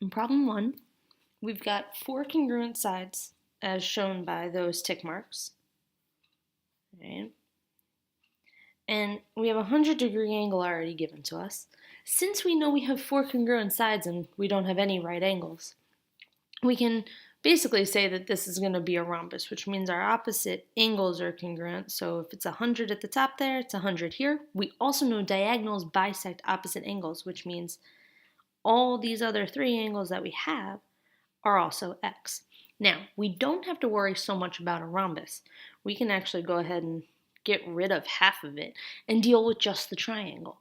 In problem 1, we've got 4 congruent sides as shown by those tick marks. Right? And we have a 100-degree angle already given to us. Since we know we have 4 congruent sides and we don't have any right angles, we can basically say that this is going to be a rhombus, which means our opposite angles are congruent. So if it's 100 at the top there, it's 100 here. We also know diagonals bisect opposite angles, which means all these other 3 angles that we have are also x. Now, we don't have to worry so much about a rhombus. We can actually go ahead and get rid of half of it and deal with just the triangle.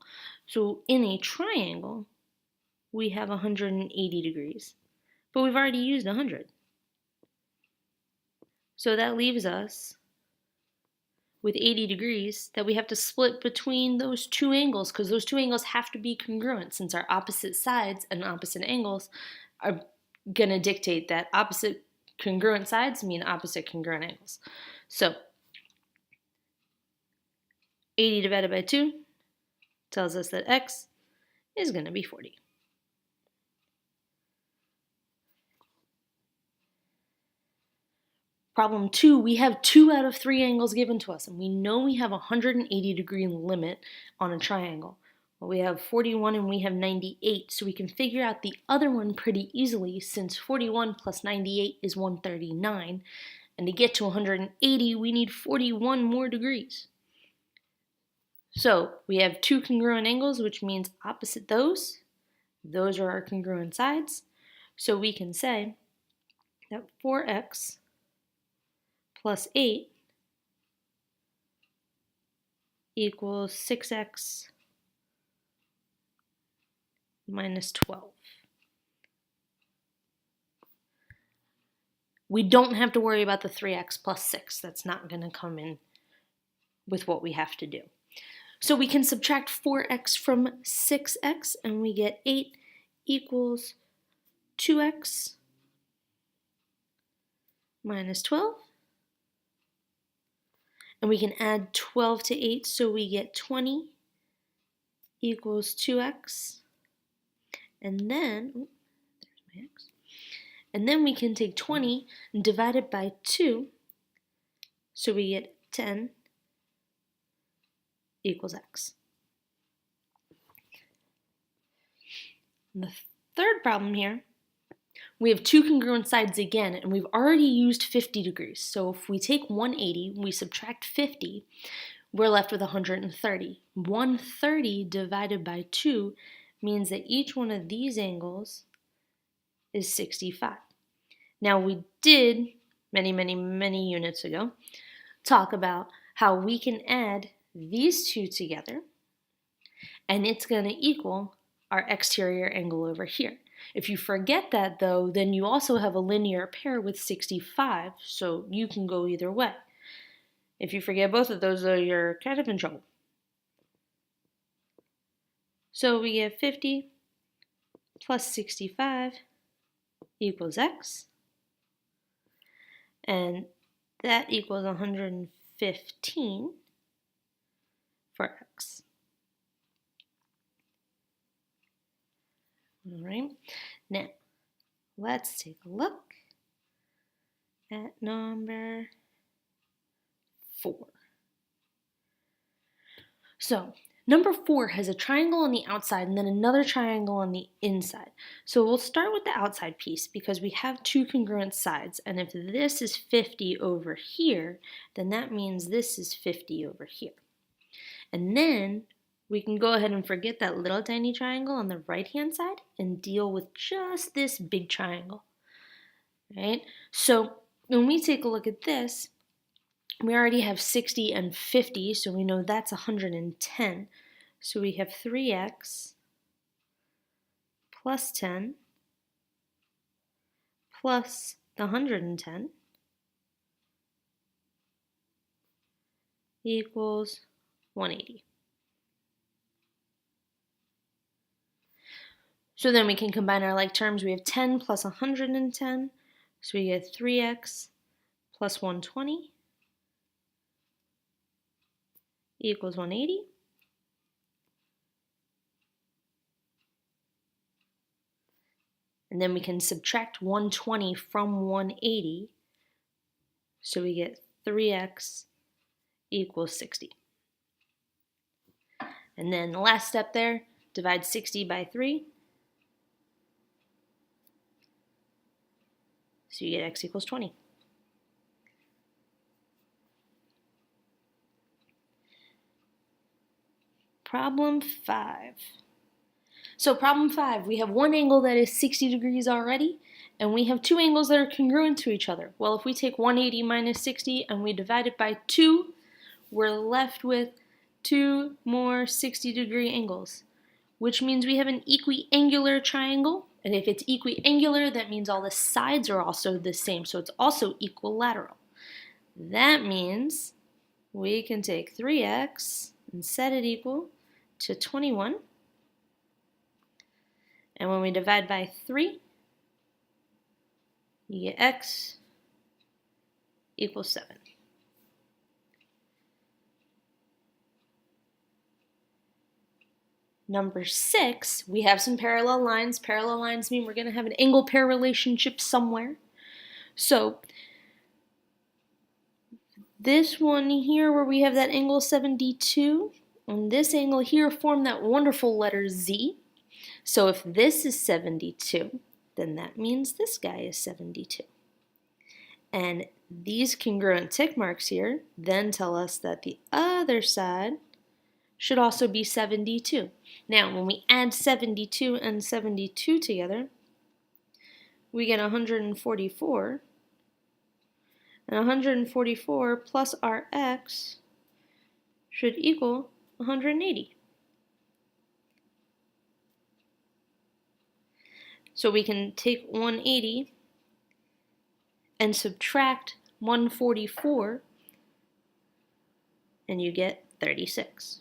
So in a triangle, we have 180 degrees, but we've already used 100. So that leaves us with 80 degrees that we have to split between those 2 angles, because those 2 angles have to be congruent since our opposite sides and opposite angles are going to dictate that opposite congruent sides mean opposite congruent angles. So 80 divided by 2 tells us that x is going to be 40. Problem 2, we have 2 out of 3 angles given to us, and we know we have a 180-degree limit on a triangle. Well, we have 41 and we have 98, so we can figure out the other one pretty easily since 41 plus 98 is 139, and to get to 180, we need 41 more degrees. So we have 2 congruent angles, which means opposite those are our congruent sides. So we can say that 4x plus 8 equals 6x minus 12. We don't have to worry about the 3x plus 6. That's not going to come in with what we have to do. So we can subtract 4x from 6x, and we get 8 equals 2x minus 12. And we can add 12 to 8, so we get 20 equals 2x. And then, there's my x. And then we can take 20 and divide it by 2, so we get 10 equals x. And the third problem here, we have 2 congruent sides again, and we've already used 50 degrees. So if we take 180, we subtract 50, we're left with 130. 130 divided by 2 means that each one of these angles is 65. Now we did, many units ago, talk about how we can add these 2 together, and it's going to equal our exterior angle over here. If you forget that, though, then you also have a linear pair with 65, so you can go either way. If you forget both of those, though, you're kind of in trouble. So we get 50 plus 65 equals x, and that equals 115 for x. All right, now let's take a look at number 4. So number 4 has a triangle on the outside and then another triangle on the inside. So we'll start with the outside piece because we have 2 congruent sides, and if this is 50 over here, then that means this is 50 over here. And then we can go ahead and forget that little tiny triangle on the right-hand side and deal with just this big triangle, right? So when we take a look at this, we already have 60 and 50, so we know that's 110. So we have 3x plus 10 plus the 110 equals 180. So then we can combine our like terms. We have 10 plus 110, so we get 3x plus 120 equals 180. And then we can subtract 120 from 180. So we get 3x equals 60. And then the last step there, divide 60 by 3. So you get x equals 20. Problem 5. So problem 5, we have one angle that is 60 degrees already, and we have two angles that are congruent to each other. Well, if we take 180 minus 60 and we divide it by 2, we're left with 2 more 60-degree angles, which means we have an equiangular triangle. And if it's equiangular, that means all the sides are also the same, so it's also equilateral. That means we can take 3x and set it equal to 21. And when we divide by 3, you get x equals 7. Number 6, we have some parallel lines. Parallel lines mean we're going to have an angle pair relationship somewhere. So this one here where we have that angle 72, and this angle here form that wonderful letter Z. So if this is 72, then that means this guy is 72. And these congruent tick marks here then tell us that the other side should also be 72. Now, when we add 72 and 72 together, we get 144. And 144 plus our x should equal 180. So we can take 180 and subtract 144, and you get 36.